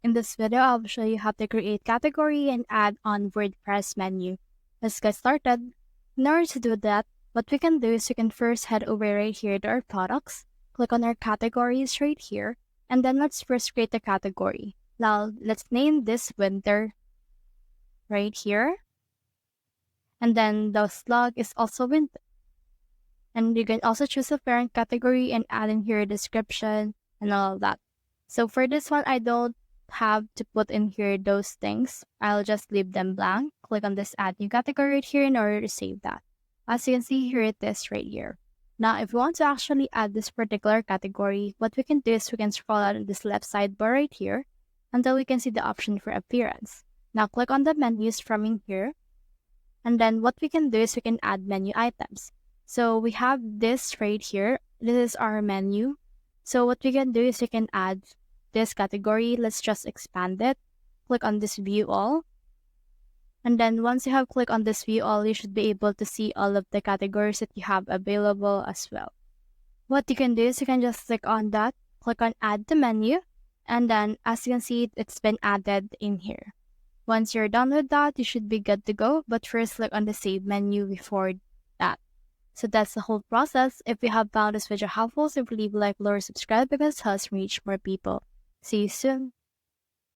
In this video, I'll show you how to create category and add on WordPress menu. Let's get started. In order to do that, what we can do is we can first head over right here to our products, click on our categories right here, and then let's first create a category. Now, let's name this winter right here. And then the slug is also winter. And you can also choose a parent category and add in here a description and all of that. So for this one, I don't have to put in here those things. I'll just leave them blank. Click on this add new category right here in order to save that. As you can see, here it is right here. Now, if we want to actually add this particular category, what we can do is we can scroll out on this left sidebar right here until we can see the option for appearance. Now, click on the menus from in here. And then what we can do is we can add menu items. So we have this right here. This is our menu. So what we can do is we can add this category. Let's just expand it. Click on this view all. And then once you have clicked on this view all, you should be able to see all of the categories that you have available as well. What you can do is you can just click on that, click on add to menu, and then as you can see, it's been added in here. Once you're done with that, you should be good to go, but first click on the save menu before that. So that's the whole process. If you have found this video helpful, simply leave a like, below, or subscribe because it helps reach more people. See you soon.